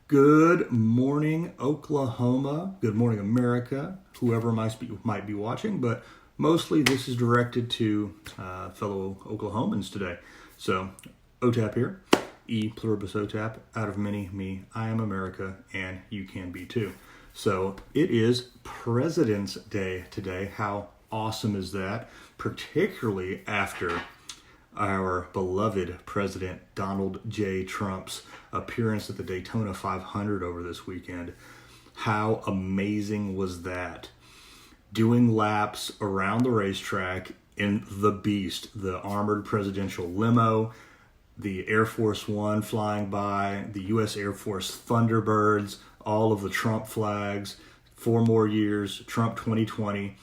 Good morning, Oklahoma. Good morning, America. Whoever might be watching, but mostly this is directed to fellow Oklahomans today. So, OTAP here. E pluribus OTAP. Out of many, me. I am America, and you can be too. So, it is President's Day today. How awesome is that? Particularly after our beloved President Donald J. Trump's appearance at the Daytona 500 over this weekend. How amazing was that? Doing laps around the racetrack in the Beast, the armored presidential limo, the Air Force One flying by, the U.S. Air Force Thunderbirds, all of the Trump flags, 4 more years, Trump 2020.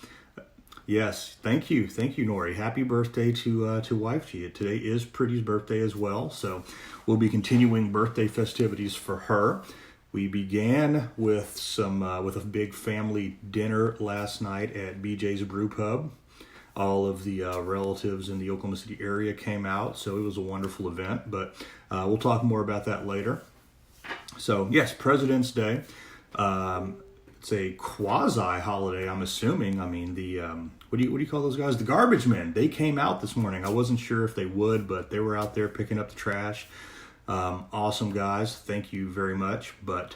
Yes, thank you, Nori. Happy birthday to Wife G. Today is Pretty's birthday as well, so we'll be continuing birthday festivities for her. We began with with a big family dinner last night at BJ's Brew Pub. All of the relatives in the Oklahoma City area came out, so it was a wonderful event. But we'll talk more about that later. So yes, President's Day. It's a quasi-holiday, I'm assuming. I mean, the what do you call those guys? The garbage men. They came out this morning. I wasn't sure if they would, but they were out there picking up the trash. Awesome guys. Thank you very much. But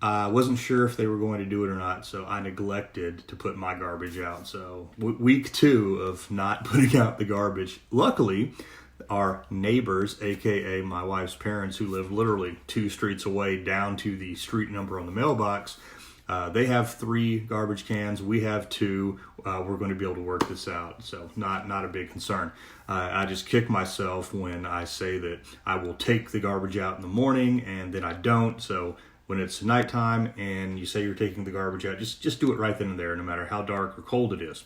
I wasn't sure if they were going to do it or not, so I neglected to put my garbage out. So week 2 of not putting out the garbage. Luckily, our neighbors, aka my wife's parents, who live literally 2 streets away down to the street number on the mailbox, they have 3 garbage cans. We have 2. We're going to be able to work this out. So not a big concern. I just kick myself when I say that I will take the garbage out in the morning and then I don't. So when it's nighttime and you say you're taking the garbage out, just do it right then and there, no matter how dark or cold it is.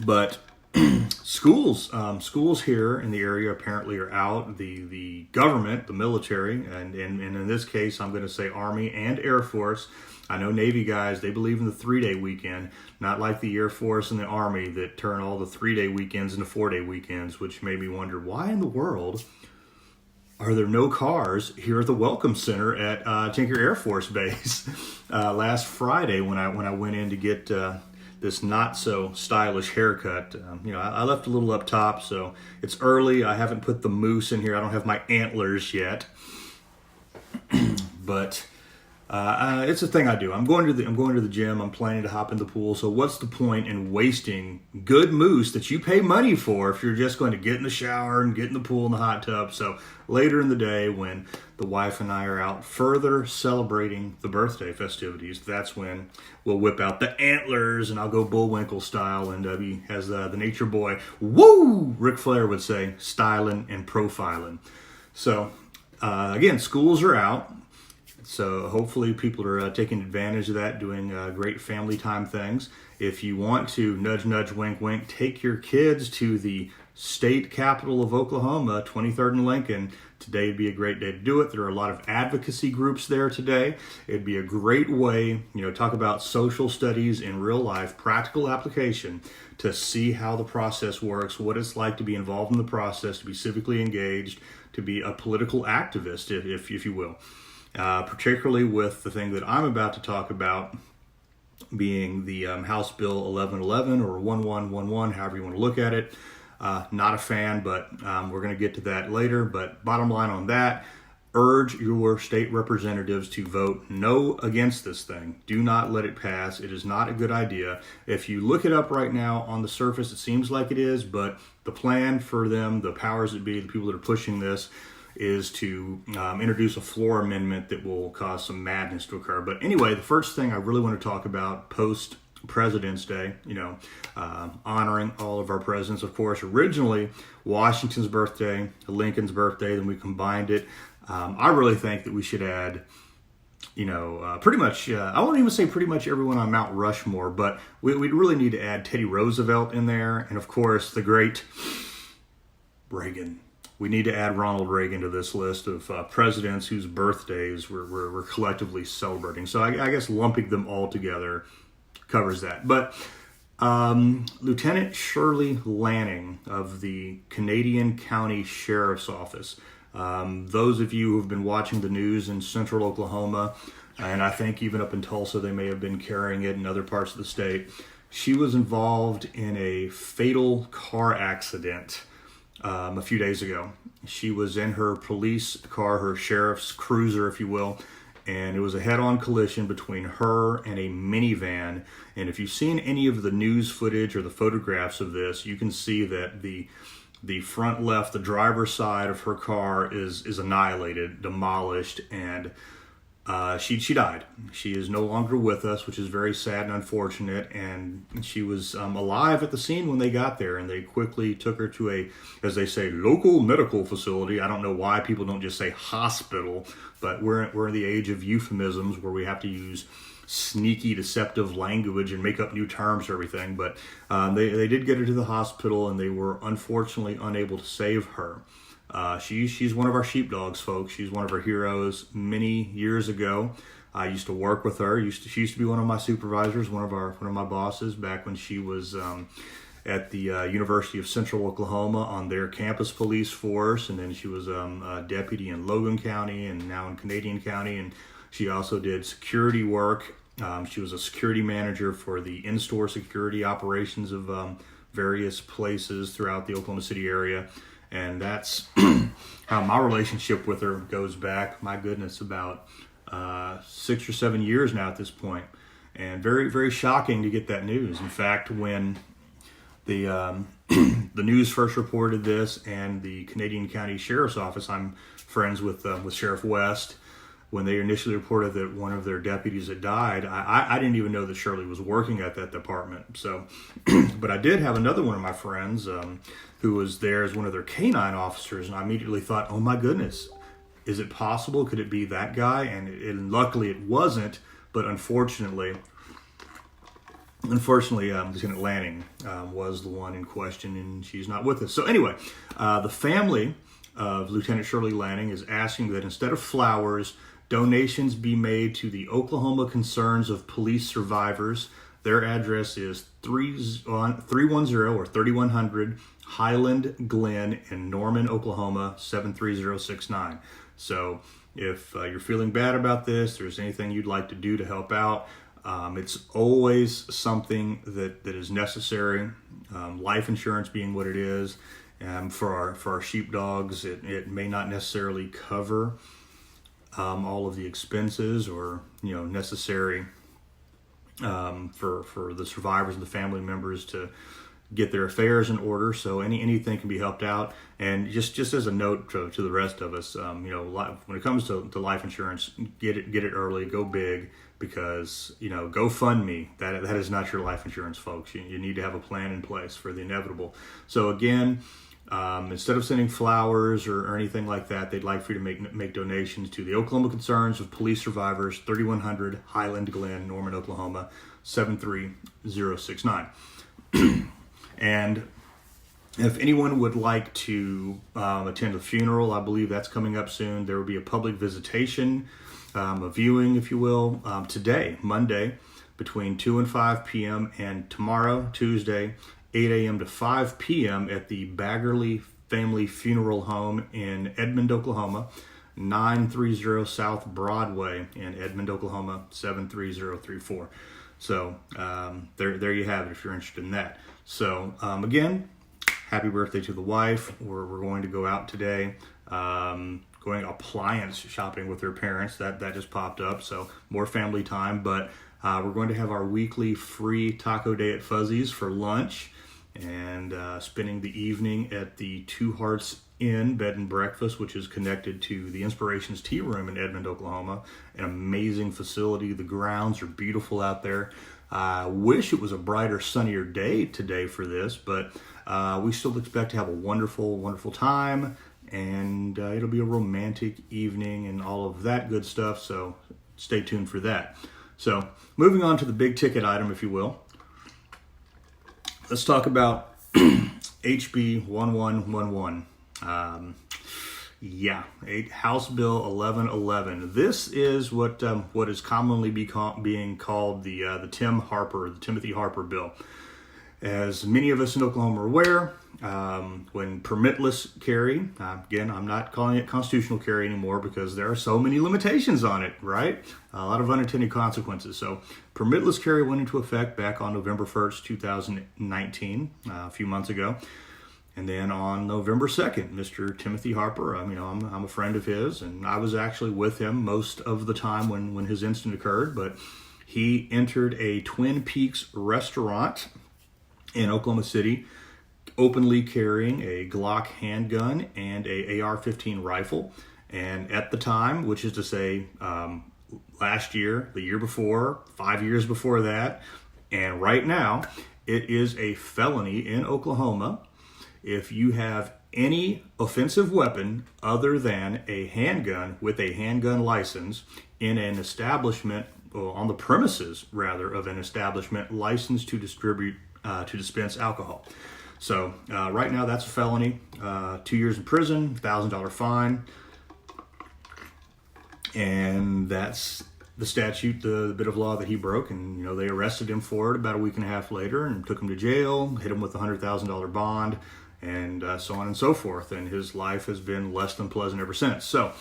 But schools here in the area apparently are out. The government, the military, and in this case, I'm going to say Army and Air Force. I know Navy guys, they believe in the 3-day weekend, not like the Air Force and the Army that turn all the 3-day weekends into 4-day weekends, which made me wonder, why in the world are there no cars here at the Welcome Center at Tinker Air Force Base? Last Friday when I went in to get this not so stylish haircut. I left a little up top, so it's early. I haven't put the mousse in here. I don't have my antlers yet, but it's a thing I do. I'm going to the gym. I'm planning to hop in the pool. So what's the point in wasting good mousse that you pay money for if you're just going to get in the shower and get in the pool and the hot tub? So later in the day, when the wife and I are out further celebrating the birthday festivities, that's when we'll whip out the antlers and I'll go Bullwinkle style and be, as the nature boy, woo, Ric Flair would say, styling and profiling. So again, schools are out. So hopefully people are taking advantage of that, doing great family time things. If you want to, nudge, nudge, wink, wink, take your kids to the state capital of Oklahoma, 23rd and Lincoln. Today would be a great day to do it. There are a lot of advocacy groups there today. It'd be a great way, talk about social studies in real life, practical application, to see how the process works, what it's like to be involved in the process, to be civically engaged, to be a political activist, if you will. Particularly with the thing that I'm about to talk about being the House Bill 1111 or 1111, however you want to look at it. Not a fan, but we're going to get to that later. But bottom line on that, urge your state representatives to vote no against this thing. Do not let it pass. It is not a good idea. If you look it up right now on the surface, it seems like it is, but the plan for them, the powers that be, the people that are pushing this, is to introduce a floor amendment that will cause some madness to occur. But anyway, the first thing I really want to talk about post President's Day, honoring all of our presidents, of course. Originally, Washington's birthday, Lincoln's birthday, then we combined it. I really think that we should add, pretty much, I won't even say pretty much everyone on Mount Rushmore, but we really need to add Teddy Roosevelt in there. And of course, the great Reagan. We need to add Ronald Reagan to this list of presidents whose birthdays we're collectively celebrating. So I guess lumping them all together covers that. But Lieutenant Shirley Lanning of the Canadian County Sheriff's Office Those of you who have been watching the news in central Oklahoma, and I think even up in Tulsa, they may have been carrying it in other parts of the state. She was involved in a fatal car accident a few days ago. She was in her police car, her sheriff's cruiser, if you will, and it was a head-on collision between her and a minivan. And if you've seen any of the news footage or the photographs of this, you can see that the front left, the driver's side of her car is annihilated, demolished, and she died. She is no longer with us, which is very sad and unfortunate. And she was alive at the scene when they got there, and they quickly took her to a, as they say, local medical facility. I don't know why people don't just say hospital, but we're in the age of euphemisms where we have to use sneaky, deceptive language and make up new terms for everything. But they did get her to the hospital, and they were unfortunately unable to save her. She's one of our sheepdogs, folks. She's one of our heroes. Many years ago, I used to work with her. She used to be one of my supervisors, one of my bosses back when she was at the University of Central Oklahoma on their campus police force, and then she was a deputy in Logan County and now in Canadian County, and she also did security work. She was a security manager for the in-store security operations of various places throughout the Oklahoma City area. And that's how my relationship with her goes back, my goodness, about 6 or 7 years now at this point. And very, very shocking to get that news. In fact, when the news first reported this, and the Canadian County Sheriff's Office, I'm friends with Sheriff West, when they initially reported that one of their deputies had died, I didn't even know that Shirley was working at that department. So, but I did have another one of my friends who was there as one of their canine officers, and I immediately thought, oh my goodness, is it possible? Could it be that guy? And luckily it wasn't, but unfortunately, Lieutenant Lanning was the one in question, and she's not with us. So anyway, the family of Lieutenant Shirley Lanning is asking that instead of flowers, donations be made to the Oklahoma Concerns of Police Survivors. Their address is 310 or 3100 Highland Glen in Norman, Oklahoma, 73069. So if you're feeling bad about this, there's anything you'd like to do to help out, it's always something that is necessary. Life insurance being what it is, for our sheepdogs, it may not necessarily cover all of the expenses or necessary for the survivors and the family members to get their affairs in order. So anything can be helped out. And just as a note to the rest of us, when it comes to life insurance, get it early, go big, because GoFundMe, that is not your life insurance, folks. You need to have a plan in place for the inevitable. So again, instead of sending flowers or anything like that, they'd like for you to make donations to the Oklahoma Concerns of Police Survivors, 3100 Highland Glen, Norman, Oklahoma, 73069. And if anyone would like to attend the funeral, I believe that's coming up soon. There will be a public visitation, a viewing, if you will, today, Monday, between 2 and 5 p.m. and tomorrow, Tuesday, 8 a.m. to 5 p.m. at the Baggerley Family Funeral Home in Edmond, Oklahoma, 930 South Broadway in Edmond, Oklahoma, 73034. So there you have it if you're interested in that. So again, happy birthday to the wife. We're going to go out today, going appliance shopping with her parents. That just popped up, so more family time. But we're going to have our weekly free taco day at Fuzzy's for lunch, and spending the evening at the Two Hearts Inn Bed and Breakfast, which is connected to the Inspirations Tea Room in Edmond, Oklahoma. An amazing facility. The grounds are beautiful out there. I wish it was a brighter, sunnier day today for this, but we still expect to have a wonderful, wonderful time, and it'll be a romantic evening and all of that good stuff, so stay tuned for that. So moving on to the big ticket item, if you will. Let's talk about HB1111. House Bill 1111. This is what is commonly being called the Timothy Harper bill. As many of us in Oklahoma are aware, when permitless carry, again, I'm not calling it constitutional carry anymore because there are so many limitations on it, right? A lot of unintended consequences. So permitless carry went into effect back on November 1st, 2019, a few months ago. And then on November 2nd, Mr. Timothy Harper, I'm a friend of his, and I was actually with him most of the time when his incident occurred, but he entered a Twin Peaks restaurant in Oklahoma City, openly carrying a Glock handgun and a AR-15 rifle. And at the time, which is to say last year, the year before, 5 years before that, and right now, it is a felony in Oklahoma if you have any offensive weapon other than a handgun with a handgun license in an establishment, or on the premises rather, of an establishment licensed to dispense alcohol. So right now that's a felony, 2 years in prison, $1,000 fine, and that's the statute, the bit of law that he broke. And they arrested him for it about a week and a half later and took him to jail, hit him with a $100,000 bond, and so on and so forth. And his life has been less than pleasant ever since. So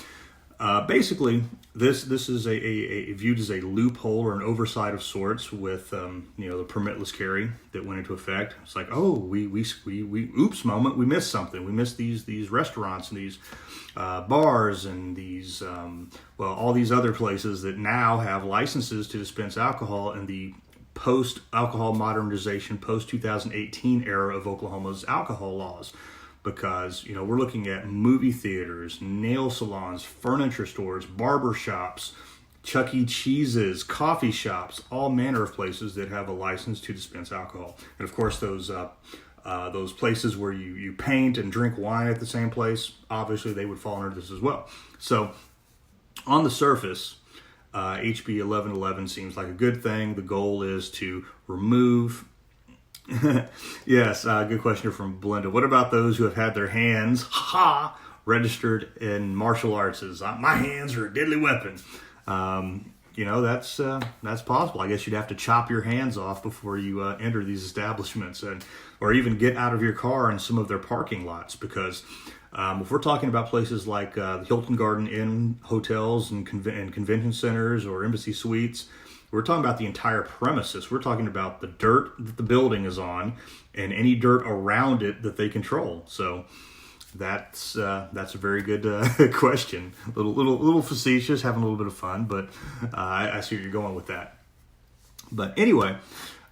basically, this is a viewed as a loophole or an oversight of sorts with the permitless carry that went into effect. It's like, oh, we oops moment, we missed something. We missed these restaurants and these bars and these all these other places that now have licenses to dispense alcohol in the post-alcohol modernization, post-2018 era of Oklahoma's alcohol laws. Because, we're looking at movie theaters, nail salons, furniture stores, barber shops, Chuck E. Cheese's, coffee shops, all manner of places that have a license to dispense alcohol. And of course, those places where you paint and drink wine at the same place, obviously they would fall under this as well. So on the surface, HB1111 seems like a good thing. The goal is to remove... Yes, good question from Belinda. What about those who have had their hands registered in martial arts as my hands are a deadly weapon? That's possible. I guess you'd have to chop your hands off before you enter these establishments, or even get out of your car in some of their parking lots. Because if we're talking about places like the Hilton Garden Inn hotels and convention centers or Embassy Suites, we're talking about the entire premises. We're talking about the dirt that the building is on and any dirt around it that they control. So that's a very good question. A little facetious, having a little bit of fun, but I see where you're going with that. But anyway,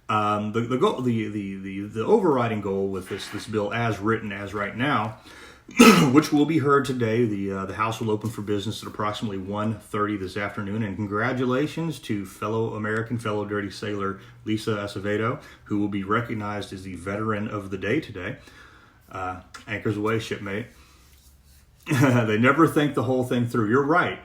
the goal, the overriding goal with this bill as written as right now, which will be heard today. The House will open for business at approximately 1:30 this afternoon. And congratulations to fellow American, fellow Dirty Sailor Lisa Acevedo, who will be recognized as the Veteran of the Day today. Anchors away, shipmate. They never think the whole thing through. You're right.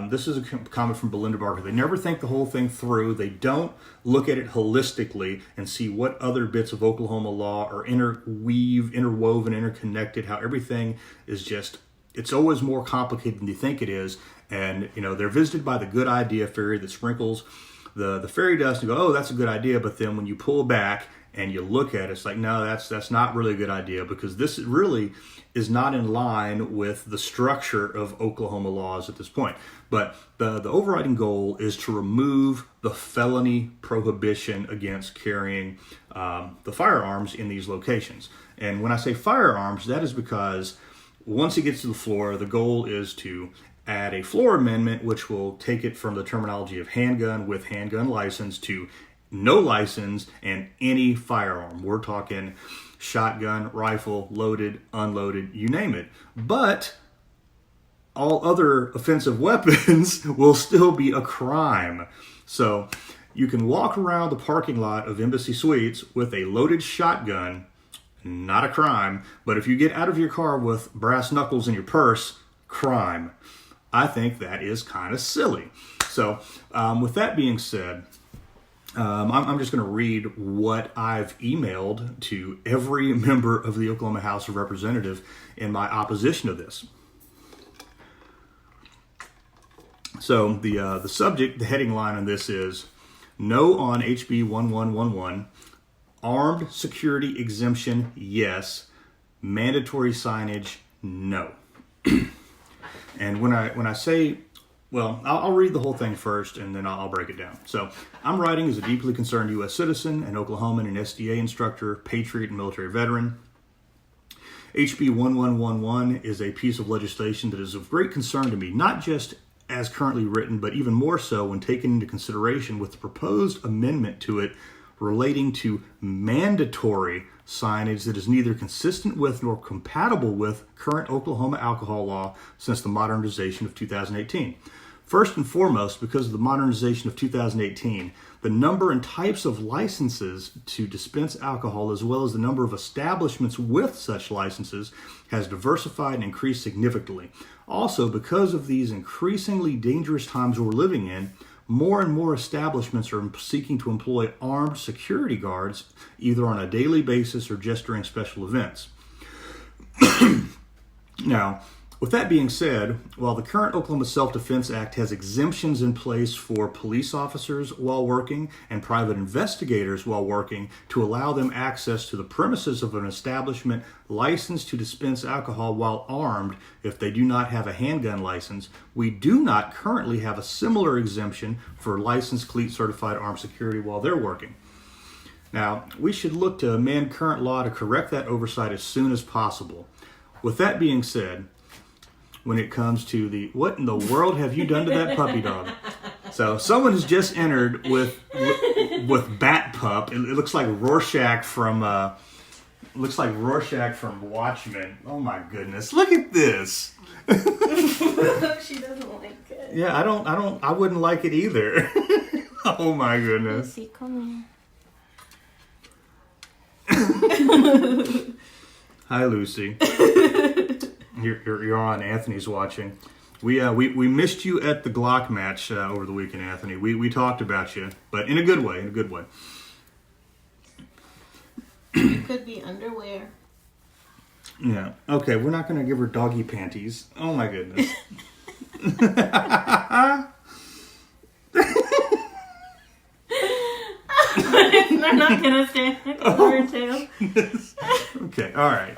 This is a comment from Belinda Barker. They never think the whole thing through. They don't look at it holistically and see what other bits of Oklahoma law are interwoven, interconnected, how everything is just, it's always more complicated than you think it is. And, they're visited by the good idea fairy that sprinkles the fairy dust and go, oh, that's a good idea. But then when you pull back and you look at it, it's like, no, that's not really a good idea, because this really is not in line with the structure of Oklahoma laws at this point. But the overriding goal is to remove the felony prohibition against carrying the firearms in these locations. And when I say firearms, that is because once it gets to the floor, the goal is to add a floor amendment, which will take it from the terminology of handgun with handgun license to no license and any firearm. We're talking shotgun, rifle, loaded, unloaded, you name it. But all other offensive weapons will still be a crime. So you can walk around the parking lot of Embassy Suites with a loaded shotgun, not a crime. But if you get out of your car with brass knuckles in your purse, crime. I think that is kind of silly. So with that being said, I'm just going to read what I've emailed to every member of the Oklahoma House of Representatives in my opposition to this. So the subject, the heading line on this is, no on HB 1111, Armed security exemption, yes. Mandatory signage, no. And when I say, well, I'll read the whole thing first and then I'll break it down. So I'm writing as a deeply concerned U.S. citizen, an Oklahoman and SDA instructor, patriot, and military veteran. HB 1111 is a piece of legislation that is of great concern to me, not just as currently written, but even more so when taken into consideration with the proposed amendment to it relating to mandatory signage that is neither consistent with nor compatible with current Oklahoma alcohol law since the modernization of 2018. First and foremost, because of the modernization of 2018, the number and types of licenses to dispense alcohol, as well as the number of establishments with such licenses, has diversified and increased significantly. Also, because of these increasingly dangerous times we're living in, more and more establishments are seeking to employ armed security guards, either on a daily basis or just during special events. Now, with that being said, while the current Oklahoma Self-Defense Act has exemptions in place for police officers while working and private investigators while working to allow them access to the premises of an establishment licensed to dispense alcohol while armed if they do not have a handgun license, we do not currently have a similar exemption for licensed cleat certified armed security while they're working. Now, we should look to amend current law to correct that oversight as soon as possible. With that being said, when it comes to the, what in the world have you done to that puppy dog? So someone has just entered with Bat Pup. It looks like Rorschach from Watchmen. Oh my goodness! Look at this. She doesn't like it. Yeah, I wouldn't like it either. Oh my goodness. Lucy, come here. Hi, Lucy. You're on. Anthony's watching. We missed you at the Glock match over the weekend, Anthony. We talked about you, but in a good way. It could be underwear. Yeah. Okay, we're not going to give her doggy panties. Oh my goodness. They're not going to stand over her tail. Okay. All right.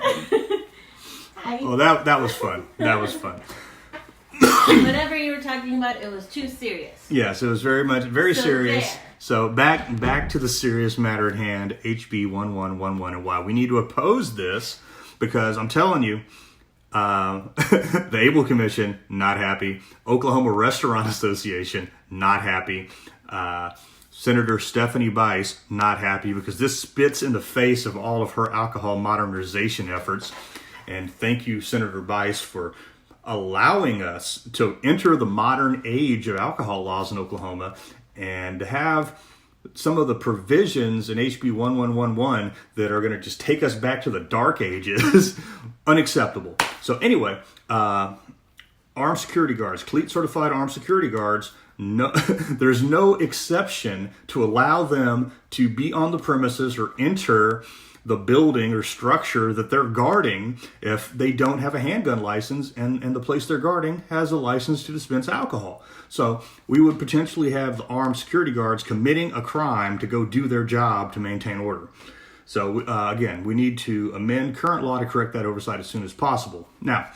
Oh, that was fun. Whatever you were talking about, it was too serious. Yes, it was very serious. There. So back to the serious matter at hand, HB 1111, and why we need to oppose this, because I'm telling you, the Able Commission, not happy. Oklahoma Restaurant Association, not happy. Senator Stephanie Bice, not happy, because this spits in the face of all of her alcohol modernization efforts. And thank you, Senator Bice, for allowing us to enter the modern age of alcohol laws in Oklahoma and to have some of the provisions in HB 1111 that are going to just take us back to the dark ages unacceptable. So anyway, armed security guards, cleat certified armed security guards, no, there's no exception to allow them to be on the premises or enter the building or structure that they're guarding if they don't have a handgun license and the place they're guarding has a license to dispense alcohol. So we would potentially have the armed security guards committing a crime to go do their job to maintain order. So again, we need to amend current law to correct that oversight as soon as possible. Now,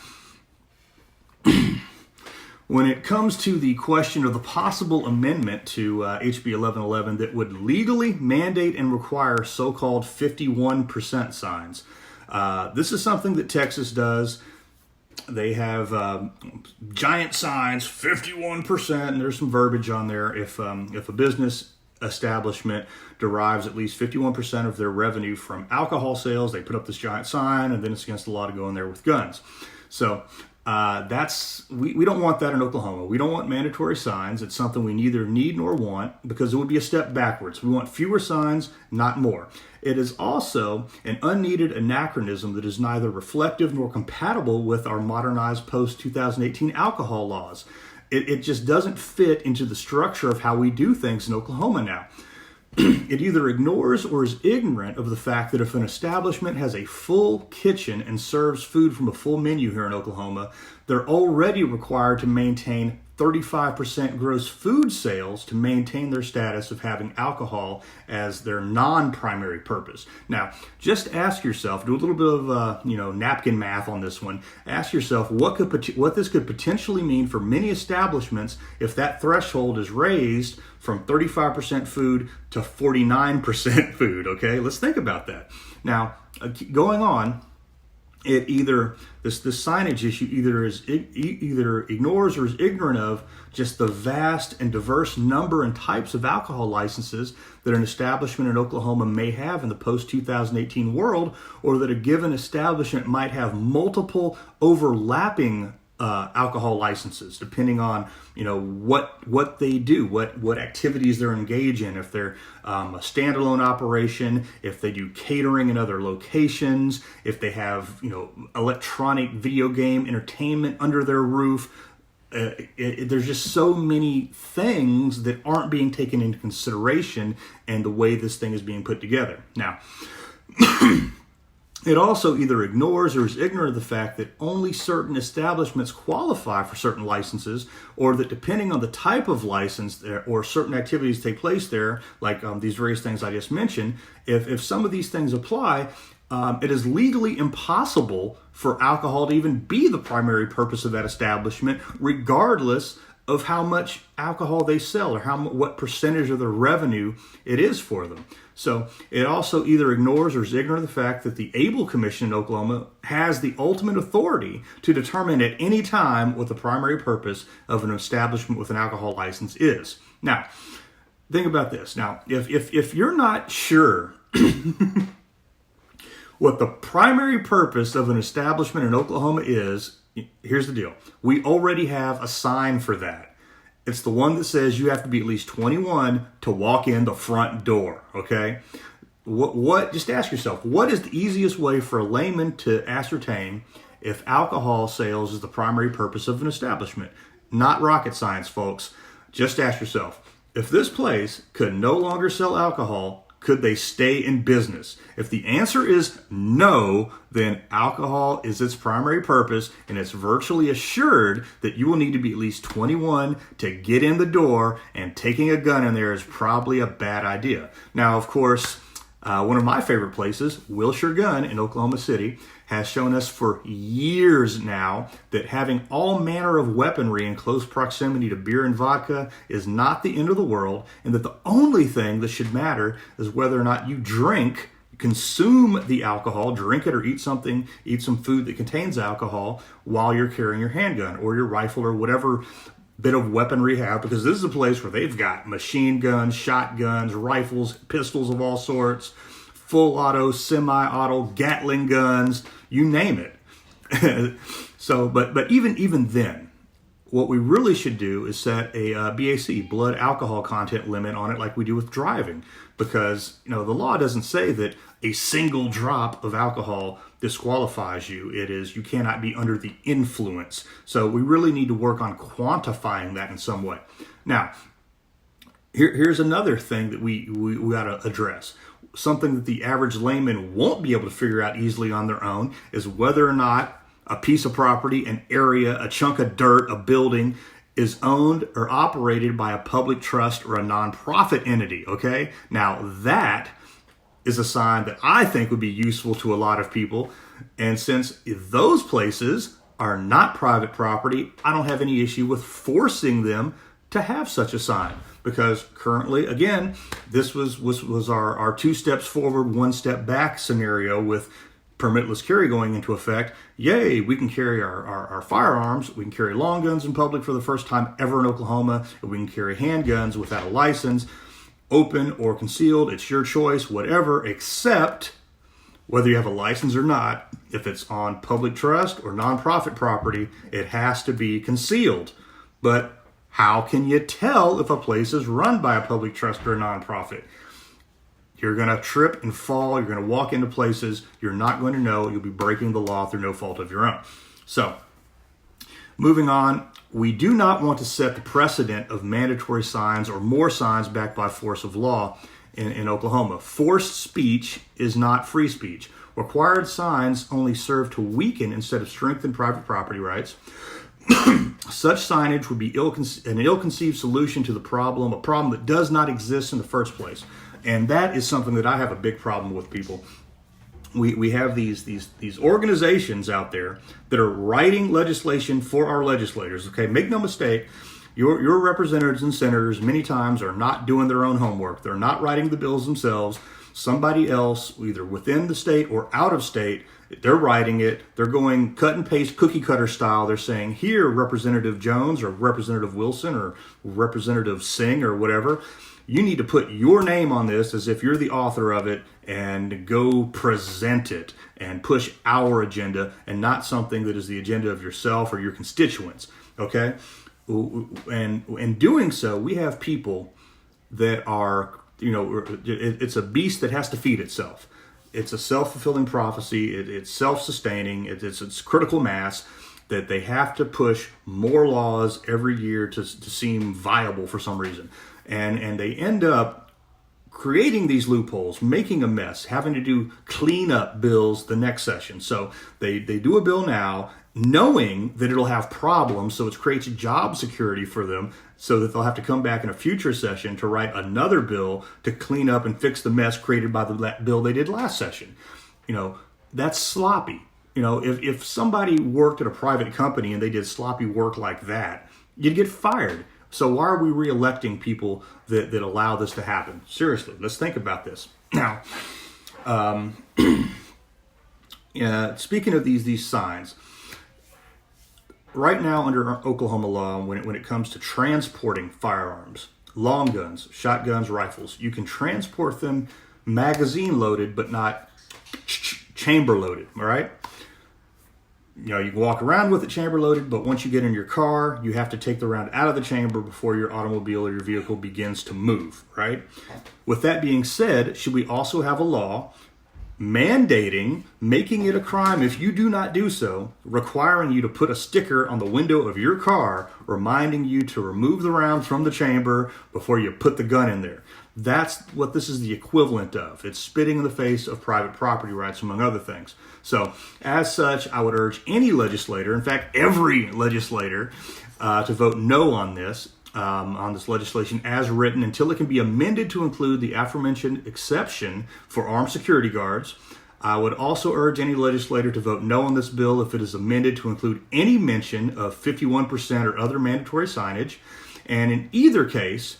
when it comes to the question of the possible amendment to HB 1111 that would legally mandate and require so-called 51% signs, this is something that Texas does. They have giant signs, 51%, and there's some verbiage on there. If a business establishment derives at least 51% of their revenue from alcohol sales, they put up this giant sign, and then it's against the law to go in there with guns. So we don't want that in Oklahoma. We don't want mandatory signs. It's something we neither need nor want because it would be a step backwards. We want fewer signs, not more. It is also an unneeded anachronism that is neither reflective nor compatible with our modernized post-2018 alcohol laws. It just doesn't fit into the structure of how we do things in Oklahoma now. It either ignores or is ignorant of the fact that if an establishment has a full kitchen and serves food from a full menu here in Oklahoma, they're already required to maintain 35% gross food sales to maintain their status of having alcohol as their non-primary purpose. Now, just ask yourself, do a little bit of napkin math on this one. Ask yourself what this could potentially mean for many establishments if that threshold is raised from 35% food to 49% food. Okay, let's think about that. Now, going on. This signage issue either ignores or is ignorant of just the vast and diverse number and types of alcohol licenses that an establishment in Oklahoma may have in the post-2018 world, or that a given establishment might have multiple overlapping alcohol licenses, depending on what they do, what activities they're engaged in. If they're a standalone operation, if they do catering in other locations, if they have electronic video game entertainment under their roof. There's just so many things that aren't being taken into consideration and the way this thing is being put together. Now, it also either ignores or is ignorant of the fact that only certain establishments qualify for certain licenses, or that depending on the type of license or certain activities take place there, like these various things I just mentioned, if some of these things apply, it is legally impossible for alcohol to even be the primary purpose of that establishment, regardless of how much alcohol they sell or what percentage of their revenue it is for them. So it also either ignores or is ignorant of the fact that the Able Commission in Oklahoma has the ultimate authority to determine at any time what the primary purpose of an establishment with an alcohol license is. Now, think about this. Now, if you're not sure what the primary purpose of an establishment in Oklahoma is, here's the deal. We already have a sign for that. It's the one that says you have to be at least 21 to walk in the front door, okay? Just ask yourself, what is the easiest way for a layman to ascertain if alcohol sales is the primary purpose of an establishment? Not rocket science, folks. Just ask yourself, if this place could no longer sell alcohol, could they stay in business? If the answer is no, then alcohol is its primary purpose, and it's virtually assured that you will need to be at least 21 to get in the door, and taking a gun in there is probably a bad idea. Now, of course, one of my favorite places, Wilshire Gun in Oklahoma City, has shown us for years now that having all manner of weaponry in close proximity to beer and vodka is not the end of the world, and that the only thing that should matter is whether or not you consume the alcohol, drink it or eat some food that contains alcohol while you're carrying your handgun or your rifle or whatever bit of weaponry you have, because this is a place where they've got machine guns, shotguns, rifles, pistols of all sorts, full auto, semi-auto, Gatling guns, you name it. So, but even then, what we really should do is set a BAC, blood alcohol content limit on it, like we do with driving, because the law doesn't say that a single drop of alcohol disqualifies you. It is, you cannot be under the influence. So we really need to work on quantifying that in some way. Now, here's another thing that we got to address. Something that the average layman won't be able to figure out easily on their own is whether or not a piece of property, an area, a chunk of dirt, a building is owned or operated by a public trust or a nonprofit entity, okay? Now that is a sign that I think would be useful to a lot of people. And since those places are not private property, I don't have any issue with forcing them to have such a sign. Because currently, again, this was our 2 steps forward, 1 step back scenario with permitless carry going into effect. Yay, we can carry our firearms, we can carry long guns in public for the first time ever in Oklahoma, and we can carry handguns without a license, open or concealed, it's your choice, whatever, except whether you have a license or not, if it's on public trust or nonprofit property, it has to be concealed. But how can you tell if a place is run by a public trust or a nonprofit? You're going to trip and fall. You're going to walk into places you're not going to know. You'll be breaking the law through no fault of your own. So, moving on, we do not want to set the precedent of mandatory signs or more signs backed by force of law in Oklahoma. Forced speech is not free speech. Required signs only serve to weaken instead of strengthen private property rights. Such signage would be an ill-conceived solution to the problem, a problem that does not exist in the first place. And that is something that I have a big problem with, people. We have these organizations out there that are writing legislation for our legislators. Okay, make no mistake, your representatives and senators many times are not doing their own homework. They're not writing the bills themselves. Somebody else, either within the state or out of state, they're writing it. They're going cut and paste cookie cutter style. They're saying, here, Representative Jones or Representative Wilson or Representative Singh or whatever, you need to put your name on this as if you're the author of it and go present it and push our agenda and not something that is the agenda of yourself or your constituents. Okay? And in doing so, we have people that are, it's a beast that has to feed itself. It's a self-fulfilling prophecy. It's self-sustaining. It's critical mass that they have to push more laws every year to seem viable for some reason. And they end up creating these loopholes, making a mess, having to do cleanup bills the next session. So they do a bill now, knowing that it'll have problems, so it creates job security for them, so that they'll have to come back in a future session to write another bill to clean up and fix the mess created by the bill they did last session. That's sloppy. If somebody worked at a private company and they did sloppy work like that, you'd get fired. So why are we re-electing people that allow this to happen? Seriously, let's think about this. Now, speaking of these signs, right now under Oklahoma law, when it comes to transporting firearms, long guns, shotguns, rifles, you can transport them magazine loaded, but not chamber loaded, all right? You can walk around with it chamber loaded, but once you get in your car, you have to take the round out of the chamber before your automobile or your vehicle begins to move, right? With that being said, should we also have a law mandating, making it a crime if you do not do so, requiring you to put a sticker on the window of your car reminding you to remove the round from the chamber before you put the gun in there? That's what this is the equivalent of. It's spitting in the face of private property rights, among other things. So, as such, I would urge any legislator, in fact, every legislator, to vote no on this legislation as written until it can be amended to include the aforementioned exception for armed security guards. I would also urge any legislator to vote no on this bill if it is amended to include any mention of 51% or other mandatory signage. And in either case,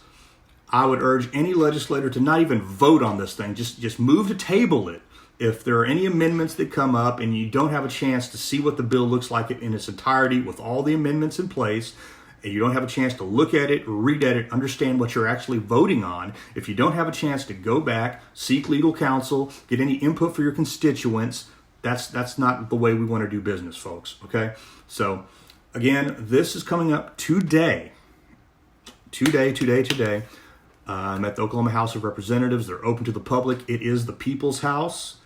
I would urge any legislator to not even vote on this thing. Just move to table it. If there are any amendments that come up and you don't have a chance to see what the bill looks like in its entirety with all the amendments in place, and you don't have a chance to look at it, read at it, understand what you're actually voting on, if you don't have a chance to go back, seek legal counsel, get any input for your constituents, that's not the way we want to do business, folks, okay? So, again, this is coming up today. Today. I'm at the Oklahoma House of Representatives. They're open to the public. It is the people's house.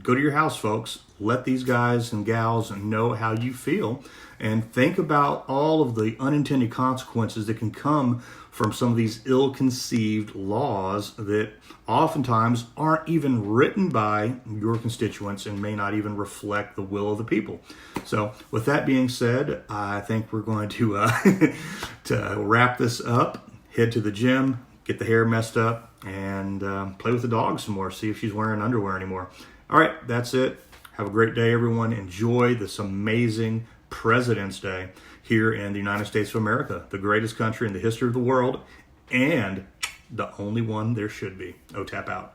Go to your house, folks. Let these guys and gals know how you feel. And think about all of the unintended consequences that can come from some of these ill-conceived laws that oftentimes aren't even written by your constituents and may not even reflect the will of the people. So with that being said, I think we're going to, to wrap this up, head to the gym, get the hair messed up, and play with the dog some more, see if she's wearing underwear anymore. All right, that's it. Have a great day, everyone. Enjoy this amazing President's Day here in the United States of America, the greatest country in the history of the world, and the only one there should be. Oh, tap out.